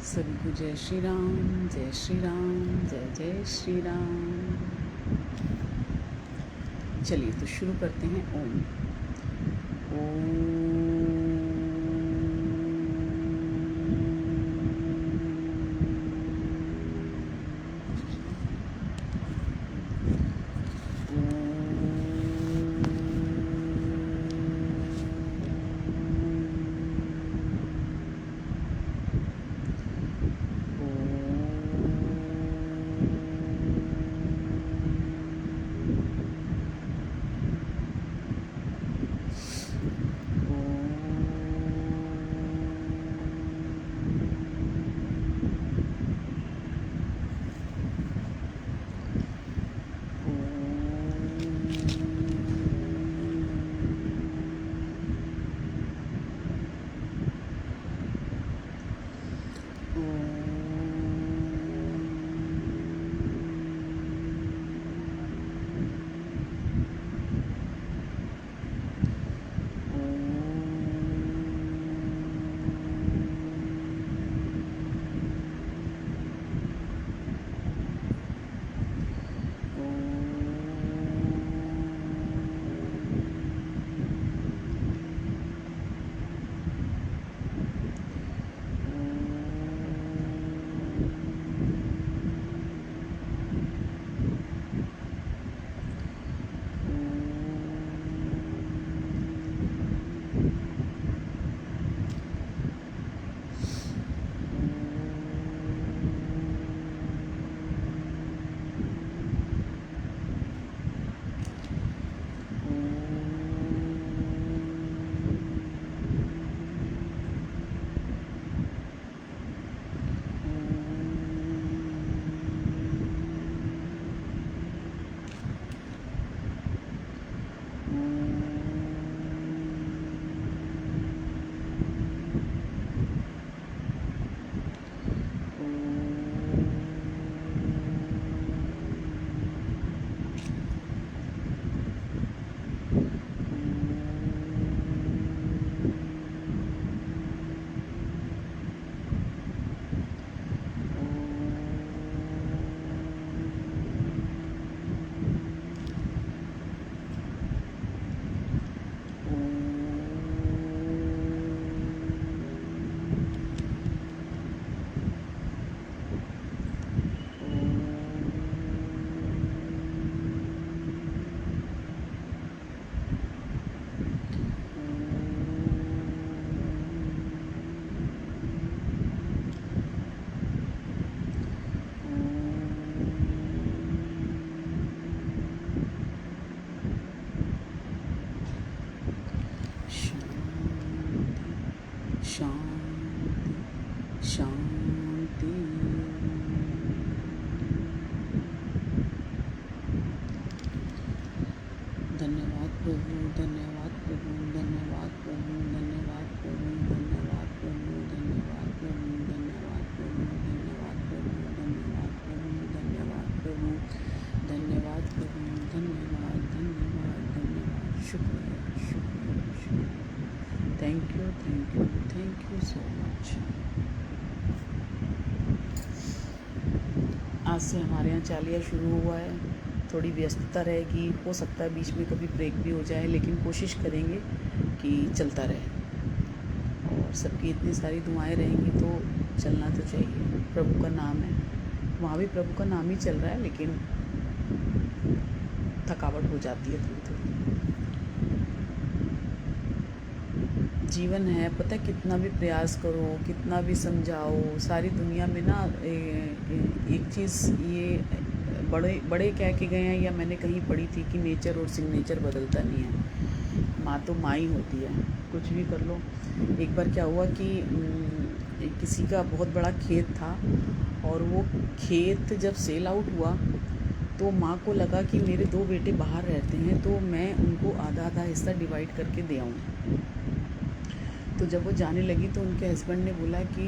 सभी को जय श्री राम, जय श्री राम, जय जय श्री राम। चलिए तो शुरू करते हैं। ओम ओम शांति शांति। धन्यवाद प्रभु, धन्यवाद प्रभु, धन्यवाद प्रभु, धन्यवाद प्रभु, धन्यवाद प्रभु, धन्यवाद प्रभु, धन्यवाद प्रभु, धन्यवाद प्रभु, धन्यवाद प्रभु, धन्यवाद प्रभु, धन्यवाद प्रभु, धन्यवाद धन्यवाद धन्यवाद। शुक्रिया शुक्रिया शुक्रिया। Thank you thank you thank you so much. आज से हमारे यहाँ चालिया शुरू हुआ है। थोड़ी व्यस्तता रहेगी, हो सकता है बीच में कभी ब्रेक भी हो जाए, लेकिन कोशिश करेंगे कि चलता रहे। और सबकी इतनी सारी दुआएं रहेंगी तो चलना तो चाहिए। प्रभु का नाम है, वहाँ भी प्रभु का नाम ही चल रहा है, लेकिन थकावट हो जाती है थोड़ी थोड़ी। जीवन है, पता है, कितना भी प्रयास करो, कितना भी समझाओ, सारी दुनिया में ना एक चीज़ ये बड़े बड़े कह के गए हैं, या मैंने कहीं पढ़ी थी कि नेचर और सिग्नेचर बदलता नहीं है। माँ तो माँ ही होती है, कुछ भी कर लो। एक बार क्या हुआ कि किसी का बहुत बड़ा खेत था, और वो खेत जब सेल आउट हुआ तो माँ को लगा कि मेरे 2 बेटे बाहर रहते हैं, तो मैं उनको आधा आधा हिस्सा डिवाइड करके दे आऊँ। तो जब वो जाने लगी तो उनके हस्बैंड ने बोला कि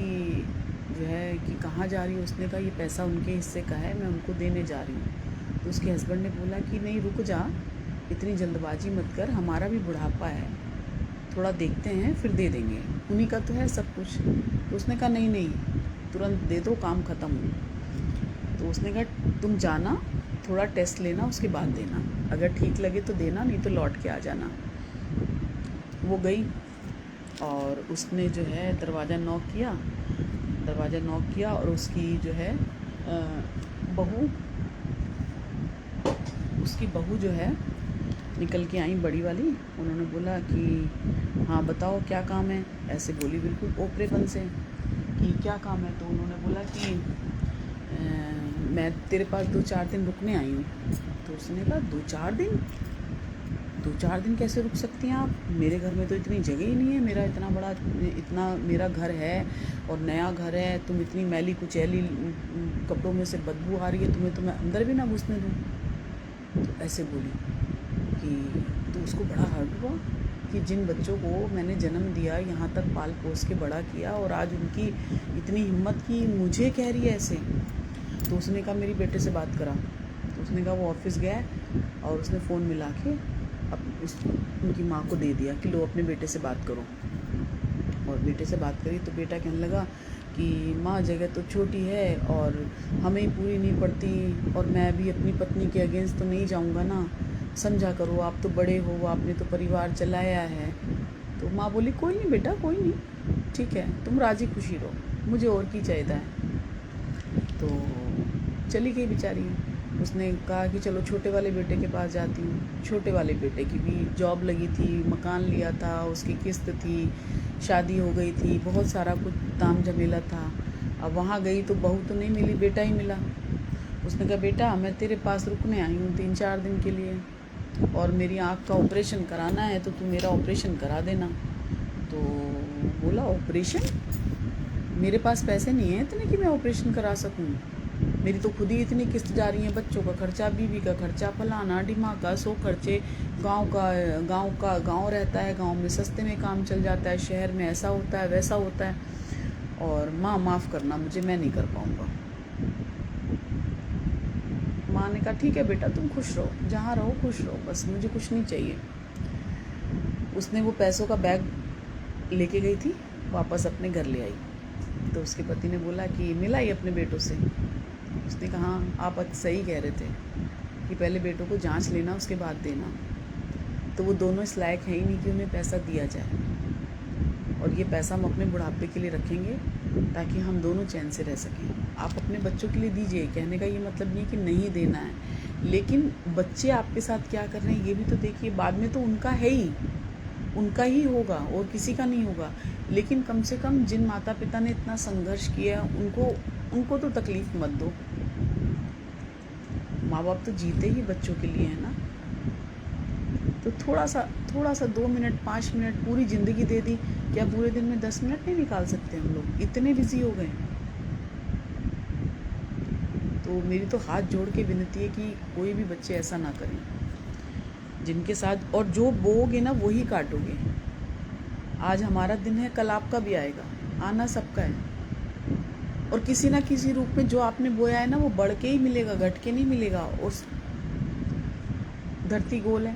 जो है कि कहाँ जा रही हो। उसने कहा ये पैसा उनके हिस्से का है, मैं उनको देने जा रही हूँ। तो उसके हस्बैंड ने बोला कि नहीं, रुक जा, इतनी जल्दबाजी मत कर, हमारा भी बुढ़ापा है, थोड़ा देखते हैं फिर दे देंगे, उन्हीं का तो है सब कुछ। तो उसने कहा नहीं नहीं, तुरंत दे दो, काम ख़त्म हो। तो उसने कहा तुम जाना, थोड़ा टेस्ट लेना, उसके बाद देना, अगर ठीक लगे तो देना, नहीं तो लौट के आ जाना। वो गई और उसने जो है दरवाज़ा नॉक किया और उसकी जो है बहू उसकी बहू जो है निकल के आई, बड़ी वाली। उन्होंने बोला कि हाँ बताओ क्या काम है, ऐसे बोली बिल्कुल ओपरेपन से कि क्या काम है। तो उन्होंने बोला कि मैं तेरे पास 2-4 दिन रुकने आई हूँ। तो उसने कहा 2-4 दिन कैसे रुक सकती हैं आप, मेरे घर में तो इतनी जगह ही नहीं है, मेरा इतना मेरा घर है और नया घर है, तुम इतनी मैली कुचैली कपड़ों में से बदबू आ रही है, तुम्हें तो मैं अंदर भी ना घुसने दूँ। तो ऐसे बोली कि तो उसको बड़ा हर्ट हुआ कि जिन बच्चों को मैंने जन्म दिया, यहाँ तक पाल पोस के बड़ा किया, और आज उनकी इतनी हिम्मत की मुझे कह रही है ऐसे। तो उसने कहा मेरी बेटे से बात करा। तो उसने कहा वो ऑफिस गया और उसने फ़ोन मिला के उनकी माँ को दे दिया कि लो अपने बेटे से बात करो। और बेटे से बात करी तो बेटा कहने लगा कि माँ जगह तो छोटी है और हमें ही पूरी नहीं पड़ती, और मैं भी अपनी पत्नी के अगेंस्ट तो नहीं जाऊँगा ना, समझा करो, आप तो बड़े हो, आपने तो परिवार चलाया है। तो माँ बोली कोई नहीं बेटा, कोई नहीं, ठीक है, तुम राजी खुशी रहो, मुझे और की चाहिए है। तो चली गई बेचारी। उसने कहा कि चलो छोटे वाले बेटे के पास जाती हूँ। छोटे वाले बेटे की भी जॉब लगी थी, मकान लिया था, उसकी किस्त थी, शादी हो गई थी, बहुत सारा कुछ ताम झमेला था। अब वहाँ गई तो बहू तो नहीं मिली, बेटा ही मिला। उसने कहा बेटा मैं तेरे पास रुकने आई हूँ 3-4 दिन के लिए, और मेरी आँख का ऑपरेशन कराना है, तो तू मेरा ऑपरेशन करा देना। तो बोला ऑपरेशन, मेरे पास पैसे नहीं हैं इतने कि मैं ऑपरेशन करा सकूँ, मेरी तो खुद ही इतनी किस्त जा रही है, बच्चों का खर्चा, बीवी का खर्चा, फलाना ढिमाका, 100 खर्चे, गांव रहता है, गांव में सस्ते में काम चल जाता है, शहर में ऐसा होता है वैसा होता है, और माँ माफ़ करना मुझे, मैं नहीं कर पाऊँगा। माँ ने कहा ठीक है बेटा तुम खुश रहो, जहाँ रहो खुश रहो, बस मुझे कुछ नहीं चाहिए। उसने वो पैसों का बैग लेके गई थी, वापस अपने घर ले आई। तो उसके पति ने बोला कि मिला ही अपने बेटों से। उसने कहा हाँ आप सही कह रहे थे कि पहले बेटों को जांच लेना, उसके बाद देना। तो वो दोनों इस लायक है ही नहीं कि उन्हें पैसा दिया जाए, और ये पैसा हम अपने बुढ़ापे के लिए रखेंगे ताकि हम दोनों चैन से रह सकें। आप अपने बच्चों के लिए दीजिए, कहने का ये मतलब नहीं कि नहीं देना है, लेकिन बच्चे आपके साथ क्या कर रहे हैं ये भी तो देखिए। बाद में तो उनका है ही, उनका ही होगा और किसी का नहीं होगा, लेकिन कम से कम जिन माता पिता ने इतना संघर्ष किया उनको तो तकलीफ़ मत दो। माँ बाप तो जीते ही बच्चों के लिए है ना। तो थोड़ा सा 2 मिनट 5 मिनट पूरी ज़िंदगी दे दी, क्या पूरे दिन में 10 मिनट नहीं निकाल सकते हम लोग, इतने बिजी हो गए। तो मेरी तो हाथ जोड़ के विनती है कि कोई भी बच्चे ऐसा ना करें जिनके साथ, और जो बोओगे ना वही काटोगे। आज हमारा दिन है, कल आपका भी आएगा, आना सबका है, और किसी ना किसी रूप में जो आपने बोया है ना वो बढ़ के ही मिलेगा, घट के नहीं मिलेगा। और धरती गोल है,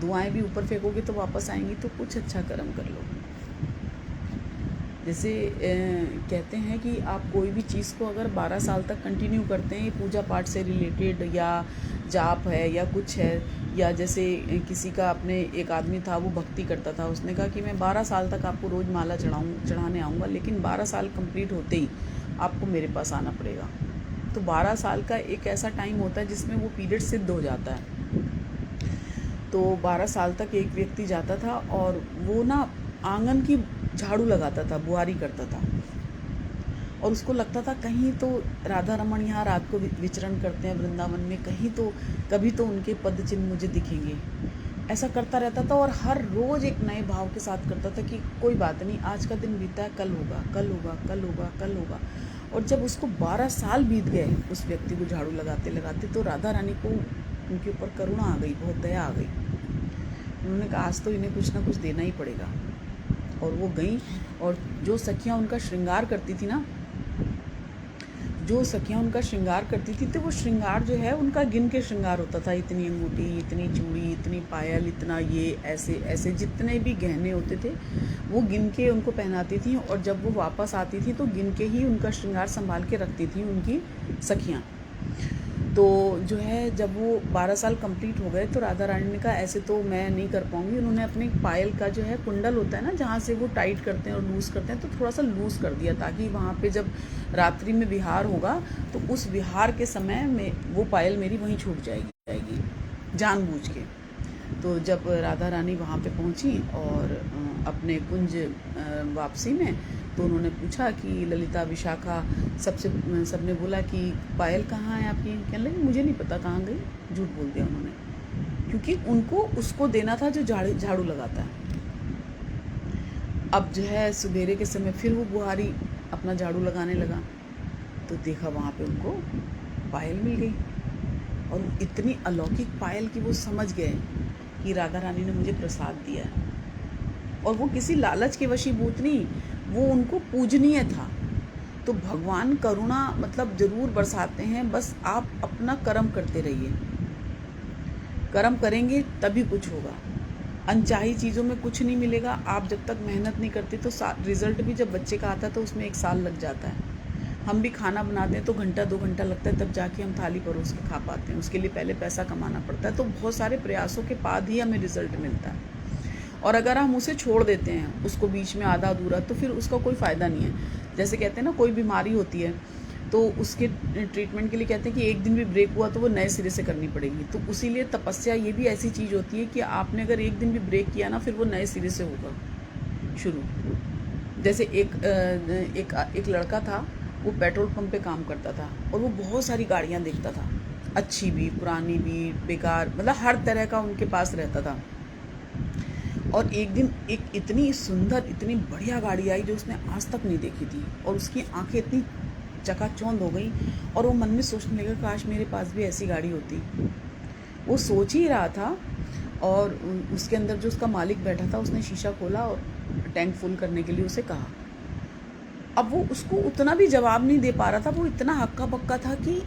दुआएं भी ऊपर फेंकोगे तो वापस आएंगी, तो कुछ अच्छा कर्म कर लो। जैसे कहते हैं कि आप कोई भी चीज़ को अगर 12 साल तक कंटिन्यू करते हैं, पूजा पाठ से रिलेटेड या जाप है या कुछ है, या जैसे किसी का, अपने एक आदमी था वो भक्ति करता था, उसने कहा कि मैं 12 साल तक आपको रोज़ माला चढ़ाने आऊँगा, लेकिन 12 साल कंप्लीट होते ही आपको मेरे पास आना पड़ेगा। तो 12 साल का एक ऐसा टाइम होता है जिसमें वो पीरियड सिद्ध हो जाता है। तो 12 साल तक एक व्यक्ति जाता था और वो ना आंगन की झाड़ू लगाता था, बुआरी करता था, और उसको लगता था कहीं तो राधा रमन यहाँ रात को विचरण करते हैं वृंदावन में, कभी तो उनके पद चिन्ह मुझे दिखेंगे। ऐसा करता रहता था और हर रोज़ एक नए भाव के साथ करता था कि कोई बात नहीं, आज का दिन बीता है, कल होगा, कल होगा, कल होगा, कल होगा। और जब उसको 12 साल बीत गए उस व्यक्ति को झाड़ू लगाते लगाते, तो राधा रानी को उनके ऊपर करुणा आ गई, बहुत दया आ गई। उन्होंने कहा आज तो इन्हें कुछ ना कुछ देना ही पड़ेगा। और वो गई, और जो सखियाँ उनका श्रृंगार करती थी ना, जो सखियाँ उनका श्रृंगार करती थी तो वो श्रृंगार जो है उनका गिन के श्रृंगार होता था। इतनी अंगूठी, इतनी चूड़ी, इतनी पायल, इतना ये, ऐसे ऐसे जितने भी गहने होते थे वो गिन के उनको पहनाती थी। और जब वो वापस आती थी तो गिन के ही उनका श्रृंगार संभाल के रखती थी उनकी सखियाँ। तो जो है जब वो 12 साल कंप्लीट हो गए तो राधा रानी ने कहा ऐसे तो मैं नहीं कर पाऊँगी। उन्होंने अपने पायल का जो है कुंडल होता है ना, जहाँ से वो टाइट करते हैं और लूज़ करते हैं, तो थोड़ा सा लूज़ कर दिया ताकि वहाँ पे जब रात्रि में विहार होगा तो उस विहार के समय में वो पायल मेरी वहीं छूट जाएगी जानबूझ के। तो जब राधा रानी वहाँ पे पहुँची और अपने कुंज वापसी में, तो उन्होंने पूछा कि ललिता, विशाखा, सबने बोला कि पायल कहाँ है आपकी? कहने लगी मुझे नहीं पता कहाँ गई। झूठ बोल दिया उन्होंने, क्योंकि उनको उसको देना था जो झाड़ू लगाता है। अब जो है सवेरे के समय फिर वो बुहारी अपना झाड़ू लगाने लगा तो देखा वहाँ पे उनको पायल मिल गई, और इतनी अलौकिक पायल कि वो समझ गए कि राधा रानी ने मुझे प्रसाद दिया है। और वो किसी लालच के वशीभूत नहीं, वो उनको पूजनीय था। तो भगवान करुणा मतलब ज़रूर बरसाते हैं, बस आप अपना कर्म करते रहिए। कर्म करेंगे तभी कुछ होगा, अनचाही चीज़ों में कुछ नहीं मिलेगा। आप जब तक मेहनत नहीं करते तो रिज़ल्ट भी जब बच्चे का आता है तो उसमें 1 साल लग जाता है। हम भी खाना बनाते हैं तो घंटा 2 घंटा लगता है, तब जाके हम थाली परोस के खा पाते हैं। उसके लिए पहले पैसा कमाना पड़ता है। तो बहुत सारे प्रयासों के बाद ही हमें रिज़ल्ट मिलता है। और अगर हम उसे छोड़ देते हैं, उसको बीच में आधा अधूरा, तो फिर उसका कोई फ़ायदा नहीं है। जैसे कहते हैं ना, कोई बीमारी होती है तो उसके ट्रीटमेंट के लिए कहते हैं कि एक दिन भी ब्रेक हुआ तो वो नए सिरे से करनी पड़ेगी। तो उसी लिए तपस्या ये भी ऐसी चीज़ होती है कि आपने अगर एक दिन भी ब्रेक किया ना, फिर वो नए सिरे से होगा शुरू। जैसे एक लड़का था, वो पेट्रोल पंप पे काम करता था और वो बहुत सारी गाड़ियाँ देखता था, अच्छी भी, पुरानी भी, बेकार, मतलब हर तरह का उनके पास रहता था। और एक दिन एक इतनी सुंदर, इतनी बढ़िया गाड़ी आई जो उसने आज तक नहीं देखी थी, और उसकी आंखें इतनी चकाचौंध हो गई और वो मन में सोचने लगा काश मेरे पास भी ऐसी गाड़ी होती। वो सोच ही रहा था और उसके अंदर जो उसका मालिक बैठा था उसने शीशा खोला और टैंक फुल करने के लिए उसे कहा। अब वो उसको उतना भी जवाब नहीं दे पा रहा था, वो इतना हक्का बक्का था कि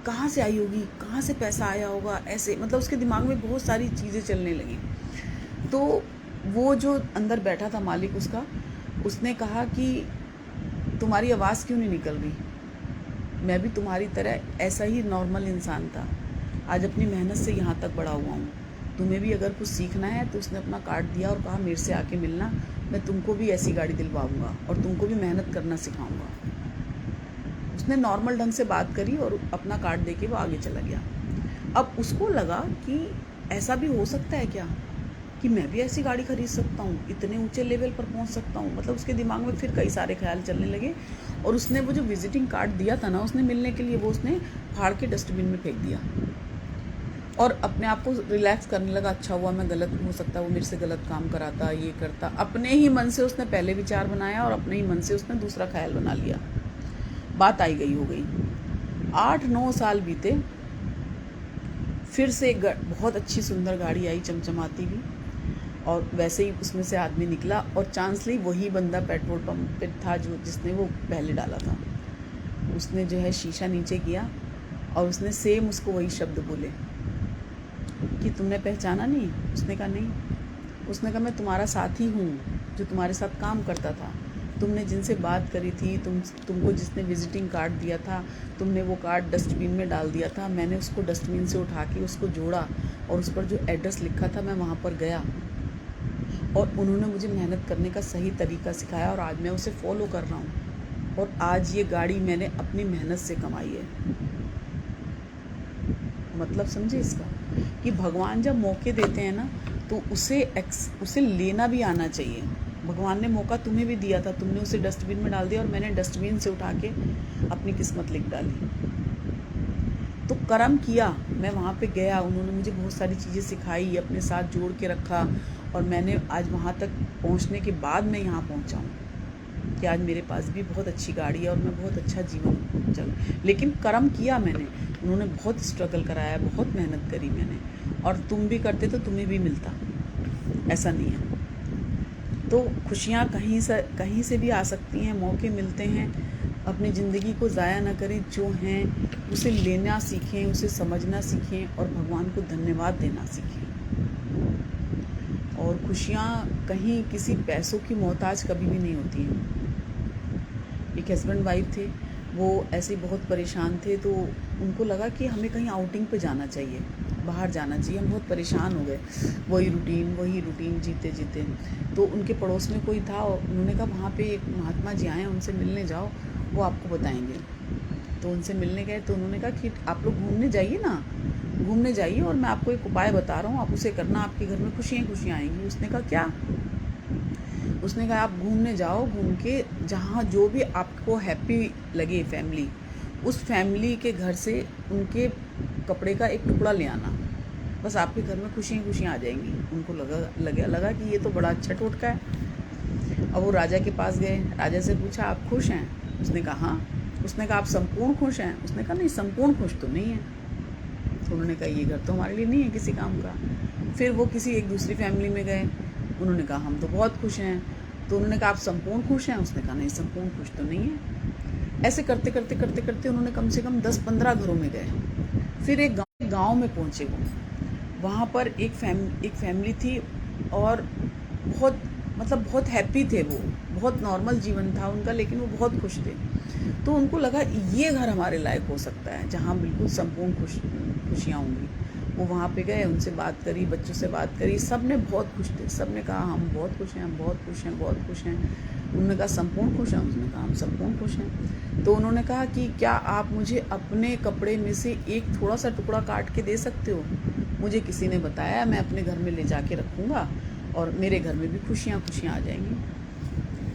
कहाँ से आई होगी, कहाँ से पैसा आया होगा, ऐसे मतलब उसके दिमाग में बहुत सारी चीज़ें चलने लगी। तो वो जो अंदर बैठा था मालिक उसका, उसने कहा कि तुम्हारी आवाज़ क्यों नहीं निकल रही? मैं भी तुम्हारी तरह ऐसा ही नॉर्मल इंसान था, आज अपनी मेहनत से यहाँ तक बड़ा हुआ हूँ। तुम्हें भी अगर कुछ सीखना है तो उसने अपना कार्ड दिया और कहा मेरे से आके मिलना, मैं तुमको भी ऐसी गाड़ी दिलवाऊँगा और तुमको भी मेहनत करना सिखाऊँगा। उसने नॉर्मल ढंग से बात करी और अपना कार्ड देके वो आगे चला गया। अब उसको लगा कि ऐसा भी हो सकता है क्या कि मैं भी ऐसी गाड़ी खरीद सकता हूँ, इतने ऊंचे लेवल पर पहुँच सकता हूँ। मतलब उसके दिमाग में फिर कई सारे ख्याल चलने लगे और उसने वो जो विजिटिंग कार्ड दिया था ना उसने मिलने के लिए, वो उसने फाड़ के डस्टबिन में फेंक दिया और अपने आप को रिलैक्स करने लगा। अच्छा हुआ, मैं गलत, हो सकता है वो मेरे से गलत काम कराता, ये करता। अपने ही मन से उसने पहले विचार बनाया और अपने ही मन से उसने दूसरा ख्याल बना लिया। बात आई गई हो गई। 8-9 साल बीते, फिर से एक बहुत अच्छी सुंदर गाड़ी आई, चमचमाती भी, और वैसे ही उसमें से आदमी निकला और चांसली वही बंदा पेट्रोल पंप पे था जो जिसने वो पहले डाला था। उसने जो है शीशा नीचे किया और उसने सेम उसको वही शब्द बोले कि तुमने पहचाना नहीं? उसने कहा नहीं। उसने कहा मैं तुम्हारा साथी हूँ जो तुम्हारे साथ काम करता था, तुमने जिनसे बात करी थी, तुमको जिसने विजिटिंग कार्ड दिया था, तुमने वो कार्ड डस्टबिन में डाल दिया था। मैंने उसको डस्टबिन से उठा के उसको जोड़ा और उस पर जो एड्रेस लिखा था मैं वहाँ पर गया और उन्होंने मुझे मेहनत करने का सही तरीका सिखाया और आज मैं उसे फॉलो कर रहा हूँ और आज ये गाड़ी मैंने अपनी मेहनत से कमाई है। मतलब समझे इसका कि भगवान जब मौके देते हैं ना तो उसे लेना भी आना चाहिए। भगवान ने मौका तुम्हें भी दिया था, तुमने उसे डस्टबिन में डाल दिया और मैंने डस्टबिन से उठा के अपनी किस्मत लिख डाली। तो कर्म किया, मैं वहाँ पे गया, उन्होंने मुझे बहुत सारी चीज़ें सिखाई, अपने साथ जोड़ के रखा और मैंने आज वहाँ तक पहुँचने के बाद मैं यहाँ पहुँचा हूँ कि आज मेरे पास भी बहुत अच्छी गाड़ी है और मैं बहुत अच्छा जीवन चल। लेकिन कर्म किया मैंने, उन्होंने बहुत स्ट्रगल कराया, बहुत मेहनत करी मैंने, और तुम भी करते तो तुम्हें भी मिलता, ऐसा नहीं है। तो खुशियाँ कहीं से भी आ सकती हैं, मौके मिलते हैं, अपनी ज़िंदगी को ज़ाया ना करें, जो हैं उसे लेना सीखें, उसे समझना सीखें और भगवान को धन्यवाद देना सीखें। और खुशियाँ कहीं किसी पैसों की मोहताज कभी भी नहीं होती हैं। एक हस्बैंड वाइफ थे, वो ऐसे ही बहुत परेशान थे, तो उनको लगा कि हमें कहीं आउटिंग पे जाना चाहिए, बाहर जाना चाहिए। हम बहुत परेशान हो गए, वही रूटीन जीते जीते। तो उनके पड़ोस में कोई था और उन्होंने कहा वहाँ पे एक महात्मा जी आए हैं, उनसे मिलने जाओ, वो आपको बताएंगे। तो उनसे मिलने गए तो उन्होंने कहा कि आप लोग घूमने जाइए ना, घूमने जाइए और मैं आपको एक उपाय बता रहा हूँ, आप उसे करना, आपके घर में खुशियाँ खुशियाँ आएंगी। उसने कहा क्या? उसने कहा आप घूमने जाओ, घूम के जहाँ जो भी आपको हैप्पी लगे फैमिली, उस फैमिली के घर से उनके कपड़े का एक टुकड़ा ले आना, बस आपके घर में खुशियाँ खुशियाँ आ जाएंगी। उनको लगा कि ये तो बड़ा अच्छा टोटका है। अब वो राजा के पास गए, राजा से पूछा आप खुश हैं? उसने कहा हाँ। उसने कहा आप संपूर्ण खुश हैं? उसने कहा नहीं, संपूर्ण खुश तो नहीं है। तो उन्होंने कहा ये घर तो हमारे लिए नहीं है किसी काम का। फिर वो किसी एक दूसरी फैमिली में गए, उन्होंने कहा हम तो बहुत खुश हैं। तो उन्होंने कहा आप संपूर्ण खुश हैं? उसने कहा नहीं, संपूर्ण खुश तो नहीं है। ऐसे करते करते करते करते उन्होंने कम से कम 10-15 घरों में गए। फिर एक गाँव में पहुँचे वो। वहाँ पर एक फैमिली थी और बहुत हैप्पी थे वो, बहुत नॉर्मल जीवन था उनका, लेकिन वो बहुत खुश थे। तो उनको लगा ये घर हमारे लायक हो सकता है, जहाँ बिल्कुल संपूर्ण खुशियाँ होंगी। वो वहाँ पे गए, उनसे बात करी, बच्चों से बात करी, सब ने बहुत खुश थे, सब ने कहा हम बहुत खुश हैं, हम बहुत खुश हैं, बहुत खुश हैं। उन्होंने कहा संपूर्ण खुश हैं? उसने कहा हम संपूर्ण खुश हैं। तो उन्होंने कहा कि क्या आप मुझे अपने कपड़े में से एक थोड़ा सा टुकड़ा काट के दे सकते हो? मुझे किसी ने बताया, मैं अपने घर में ले जाके रखूँगा और मेरे घर में भी खुशियाँ खुशियाँ आ जाएंगी।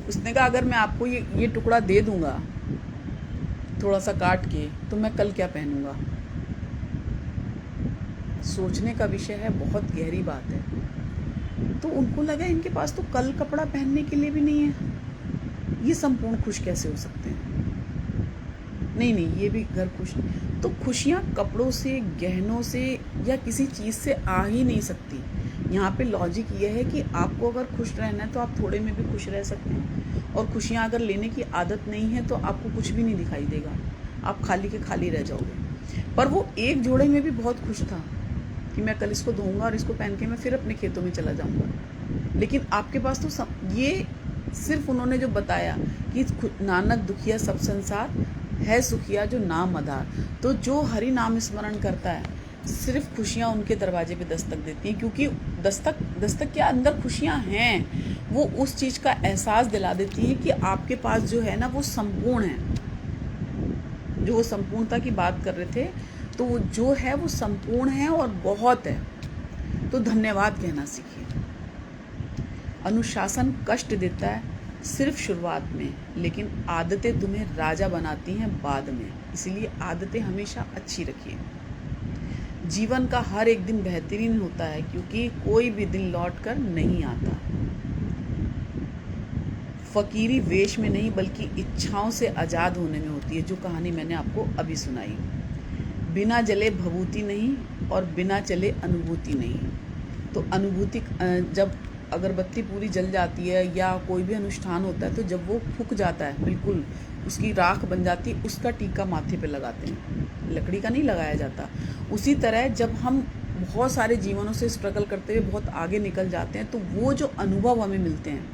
उसने कहा अगर मैं आपको ये टुकड़ा दे दूँगा थोड़ा सा काट के, तो मैं कल क्या पहनूँगा? सोचने का विषय है, बहुत गहरी बात है। तो उनको लगा इनके पास तो कल कपड़ा पहनने के लिए भी नहीं है, ये संपूर्ण खुश कैसे हो सकते हैं? नहीं, ये भी घर खुश। तो खुशियाँ कपड़ों से, गहनों से या किसी चीज़ से आ ही नहीं सकती। यहाँ पे लॉजिक ये है कि आपको अगर खुश रहना है तो आप थोड़े में भी खुश रह सकते हैं, और खुशियाँ अगर लेने की आदत नहीं है तो आपको कुछ भी नहीं दिखाई देगा, आप खाली के खाली रह जाओगे। पर वो एक जोड़े में भी बहुत खुश था कि मैं कल इसको धोऊंगा और इसको पहन के मैं फिर अपने खेतों में चला जाऊंगा। लेकिन आपके पास तो ये सिर्फ उन्होंने जो बताया कि नानक दुखिया सब संसार है सुखिया जो नाम आधार। तो जो हरि नाम स्मरण करता है, सिर्फ खुशियाँ उनके दरवाजे पे दस्तक देती हैं, क्योंकि दस्तक के अंदर खुशियाँ हैं। वो उस चीज़ का एहसास दिला देती हैं कि आपके पास जो है ना वो संपूर्ण है। जो वो संपूर्णता की बात कर रहे थे, तो वो जो है वो संपूर्ण है और बहुत है। तो धन्यवाद कहना सीखिए। अनुशासन कष्ट देता है सिर्फ शुरुआत में, लेकिन आदतें तुम्हें राजा बनाती हैं बाद में। इसलिए आदतें हमेशा अच्छी रखिए। जीवन का हर एक दिन बेहतरीन होता है, क्योंकि कोई भी दिन लौट कर नहीं आता। फकीरी वेश में नहीं, बल्कि इच्छाओं से आज़ाद होने में होती है, जो कहानी मैंने आपको अभी सुनाई। बिना जले भभूति नहीं और बिना चले अनुभूति नहीं। तो अनुभूति, जब अगरबत्ती पूरी जल जाती है या कोई भी अनुष्ठान होता है, तो जब वो फूक जाता है, बिल्कुल उसकी राख बन जाती है, उसका टीका माथे पे लगाते हैं, लकड़ी का नहीं लगाया जाता। उसी तरह जब हम बहुत सारे जीवनों से स्ट्रगल करते हुए बहुत आगे निकल जाते हैं, तो वो जो अनुभव हमें मिलते हैं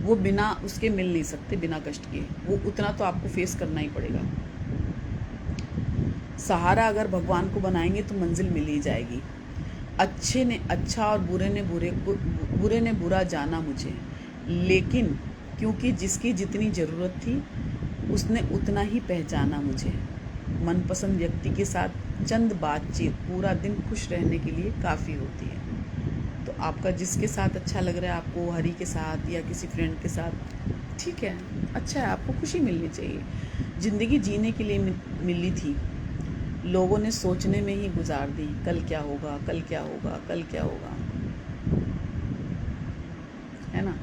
वो बिना उसके मिल नहीं सकते, बिना कष्ट के। वो उतना तो आपको फेस करना ही पड़ेगा। सहारा अगर भगवान को बनाएंगे तो मंजिल मिल ही जाएगी। अच्छे ने अच्छा और बुरे ने बुरा जाना मुझे, लेकिन क्योंकि जिसकी जितनी ज़रूरत थी उसने उतना ही पहचाना मुझे। मनपसंद व्यक्ति के साथ चंद बातचीत पूरा दिन खुश रहने के लिए काफ़ी होती है। तो आपका जिसके साथ अच्छा लग रहा है, आपको हरी के साथ या किसी फ्रेंड के साथ, ठीक है, अच्छा है, आपको खुशी मिलनी चाहिए। ज़िंदगी जीने के लिए मिली थी, लोगों ने सोचने में ही गुजार दी, कल क्या होगा, कल क्या होगा, कल क्या होगा, है ना।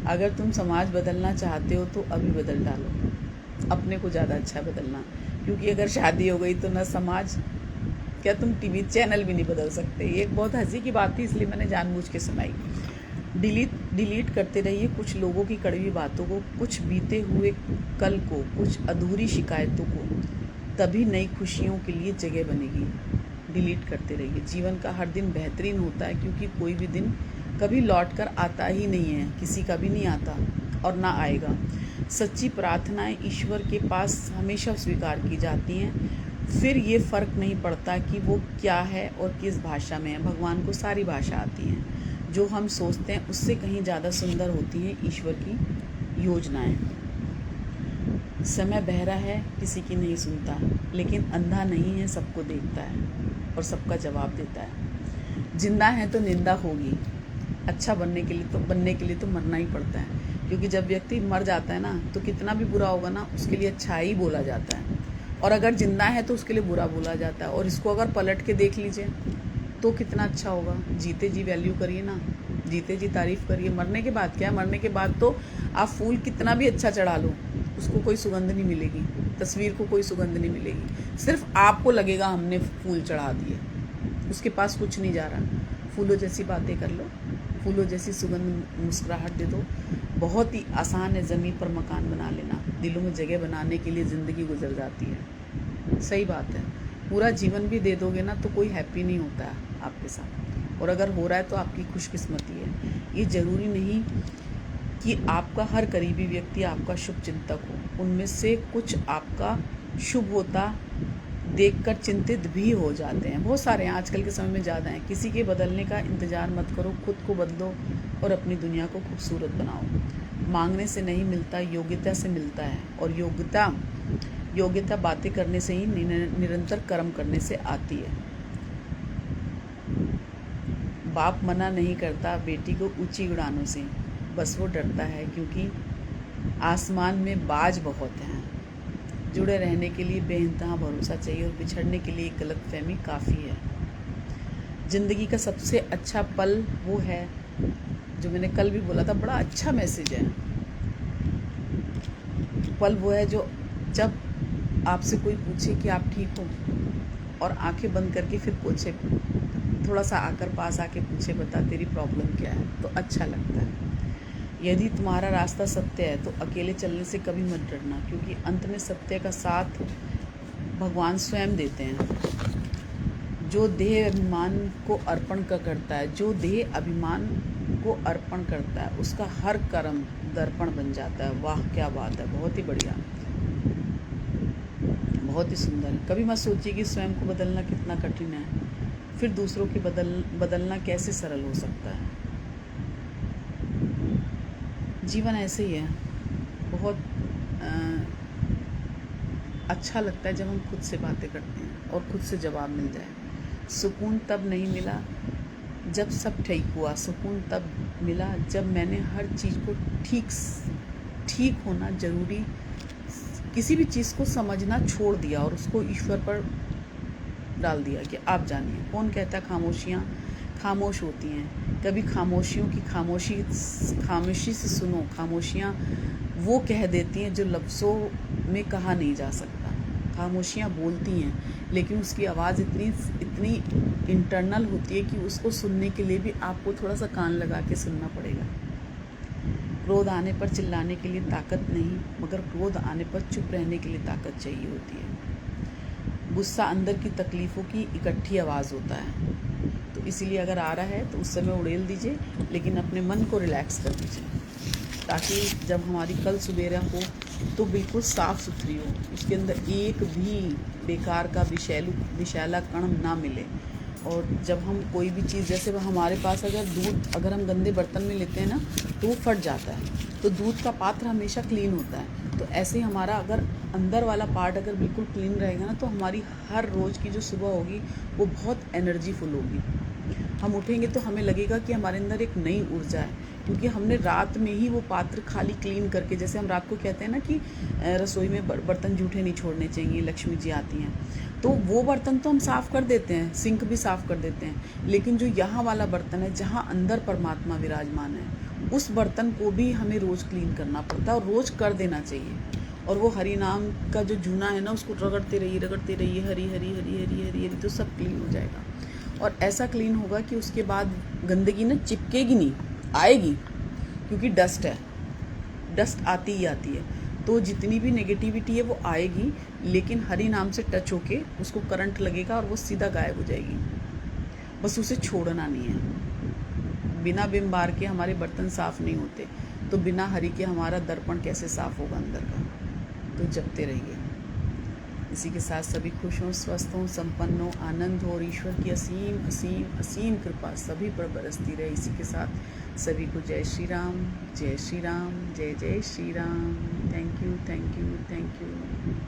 अगर तुम समाज बदलना चाहते हो तो अभी बदल डालो, अपने को ज़्यादा अच्छा बदलना, क्योंकि अगर शादी हो गई तो ना समाज, क्या तुम टीवी चैनल भी नहीं बदल सकते। ये एक बहुत हंसी की बात थी, इसलिए मैंने जानबूझ के सुनाई। डिलीट डिलीट करते रहिए कुछ लोगों की कड़वी बातों को, कुछ बीते हुए कल को, कुछ अधूरी शिकायतों को, तभी नई खुशियों के लिए जगह बनेगी। डिलीट करते रहिए। जीवन का हर दिन बेहतरीन होता है, क्योंकि कोई भी दिन कभी लौट कर आता ही नहीं है, किसी का भी नहीं आता और ना आएगा। सच्ची प्रार्थनाएं ईश्वर के पास हमेशा स्वीकार की जाती हैं, फिर ये फ़र्क नहीं पड़ता कि वो क्या है और किस भाषा में है। भगवान को सारी भाषा आती हैं। जो हम सोचते हैं उससे कहीं ज़्यादा सुंदर होती हैं ईश्वर की योजनाएं। समय बहरा है, किसी की नहीं सुनता, लेकिन अंधा नहीं है, सबको देखता है और सबका जवाब देता है। जिंदा है तो निंदा होगी। अच्छा बनने के लिए तो मरना ही पड़ता है, क्योंकि जब व्यक्ति मर जाता है ना, तो कितना भी बुरा होगा ना, उसके लिए अच्छा ही बोला जाता है, और अगर जिंदा है तो उसके लिए बुरा बोला जाता है। और इसको अगर पलट के देख लीजिए तो कितना अच्छा होगा। जीते जी वैल्यू करिए ना, जीते जी तारीफ़ करिए। मरने के बाद क्या है, मरने के बाद तो आप फूल कितना भी अच्छा चढ़ा लो, उसको कोई सुगंध नहीं मिलेगी, तस्वीर को कोई सुगंध नहीं मिलेगी। सिर्फ आपको लगेगा हमने फूल चढ़ा दिए, उसके पास कुछ नहीं जा रहा। फूलों जैसी बातें कर लो, फूलों जैसी सुगंध, मुस्कुराहट दे दो। बहुत ही आसान है ज़मीन पर मकान बना लेना, दिलों में जगह बनाने के लिए ज़िंदगी गुजर जाती है। सही बात है। पूरा जीवन भी दे दोगे ना तो कोई हैप्पी नहीं होता है आपके साथ, और अगर हो रहा है तो आपकी खुशकिस्मती है। ये ज़रूरी नहीं कि आपका हर करीबी व्यक्ति आपका शुभ चिंतक हो। उनमें से कुछ आपका शुभ होता देखकर चिंतित भी हो जाते हैं। बहुत सारे हैं, आजकल के समय में ज़्यादा हैं। किसी के बदलने का इंतज़ार मत करो, खुद को बदलो और अपनी दुनिया को खूबसूरत बनाओ। मांगने से नहीं मिलता, योग्यता से मिलता है, और योग्यता बातें करने से ही, निरंतर कर्म करने से आती है। बाप मना नहीं करता बेटी को ऊंची उड़ानों से, बस वो डरता है क्योंकि आसमान में बाज बहुत हैं। जुड़े रहने के लिए बेइंतहा भरोसा चाहिए, और बिछड़ने के लिए गलतफहमी काफ़ी है। ज़िंदगी का सबसे अच्छा पल वो है, जो मैंने कल भी बोला था, बड़ा अच्छा मैसेज है। पल वो है जो जब आपसे कोई पूछे कि आप ठीक हो, और आंखें बंद करके फिर पूछे, थोड़ा सा आकर पास आके पूछे, बता तेरी प्रॉब्लम क्या है, तो अच्छा लगता है। यदि तुम्हारा रास्ता सत्य है तो अकेले चलने से कभी मत डरना, क्योंकि अंत में सत्य का साथ भगवान स्वयं देते हैं। जो देह अभिमान को अर्पण करता है, जो देह अभिमान को अर्पण करता है, उसका हर कर्म दर्पण बन जाता है। वाह क्या बात है, बहुत ही बढ़िया, बहुत ही सुंदर। कभी मत सोचिए कि स्वयं को बदलना कितना कठिन है, फिर दूसरों की बदलना कैसे सरल हो सकता है। जीवन ऐसे ही है। बहुत अच्छा लगता है जब हम खुद से बातें करते हैं और खुद से जवाब मिल जाए। सुकून तब नहीं मिला जब सब ठीक हुआ, सुकून तब मिला जब मैंने हर चीज़ को ठीक होना जरूरी, किसी भी चीज़ को समझना छोड़ दिया और उसको ईश्वर पर डाल दिया कि आप जानिए। कौन कहता है खामोशियाँ खामोश होती हैं? कभी खामोशियों की खामोशी से सुनो। खामोशियाँ वो कह देती हैं जो लफ्ज़ों में कहा नहीं जा सकता। खामोशियाँ बोलती हैं, लेकिन उसकी आवाज़ इतनी इंटरनल होती है कि उसको सुनने के लिए भी आपको थोड़ा सा कान लगा के सुनना पड़ेगा। क्रोध आने पर चिल्लाने के लिए ताकत नहीं, मगर क्रोध आने पर चुप रहने के लिए ताकत चाहिए होती है। गुस्सा अंदर की तकलीफ़ों की इकट्ठी आवाज़ होता है। तो इसीलिए अगर आ रहा है तो उस समय उड़ेल दीजिए, लेकिन अपने मन को रिलैक्स कर दीजिए, ताकि जब हमारी कल सुबेरा हो तो बिल्कुल साफ़ सुथरी हो, उसके अंदर एक भी बेकार का विषैला कण ना मिले। और जब हम कोई भी चीज़, जैसे हमारे पास अगर दूध अगर हम गंदे बर्तन में लेते हैं ना तो वो फट जाता है, तो दूध का पात्र हमेशा क्लीन होता है। तो ऐसे ही हमारा अगर अंदर वाला पार्ट अगर बिल्कुल क्लीन रहेगा ना, तो हमारी हर रोज़ की जो सुबह होगी वो बहुत एनर्जीफुल होगी। हम उठेंगे तो हमें लगेगा कि हमारे अंदर एक नई ऊर्जा है, क्योंकि हमने रात में ही वो पात्र खाली क्लीन करके, जैसे हम रात को कहते हैं ना कि रसोई में बर्तन जूठे नहीं छोड़ने चाहिए, लक्ष्मी जी आती हैं, तो वो बर्तन तो हम साफ़ कर देते हैं, सिंक भी साफ़ कर देते हैं, लेकिन जो यहाँ वाला बर्तन है जहाँ अंदर परमात्मा विराजमान है, उस बर्तन को भी हमें रोज़ क्लीन करना पड़ता है और रोज़ कर देना चाहिए। और वो हरि नाम का जो जूना है ना, उसको रगड़ते रहिए, हरी हरी हरी हरी हरी हरी, तो सब क्लीन हो जाएगा। और ऐसा क्लीन होगा कि उसके बाद गंदगी ना चिपकेगी नहीं, आएगी, क्योंकि डस्ट है, डस्ट आती ही आती है। तो जितनी भी नेगेटिविटी है वो आएगी, लेकिन हरि नाम से टच होके उसको करंट लगेगा और वो सीधा गायब हो जाएगी। बस उसे छोड़ना नहीं है। बिना विम बार के हमारे बर्तन साफ़ नहीं होते, तो बिना हरि के हमारा दर्पण कैसे साफ़ होगा अंदर का। तो जपते रहिए। इसी के साथ सभी खुश हों, स्वस्थ हों, संपन्न हों, आनंद हो और ईश्वर की असीम असीम असीम कृपा सभी पर बरसती रहे। इसी के साथ सभी को जय श्री राम, जय श्री राम, जय जय Shri Ram. Thank you, thank you, thank you.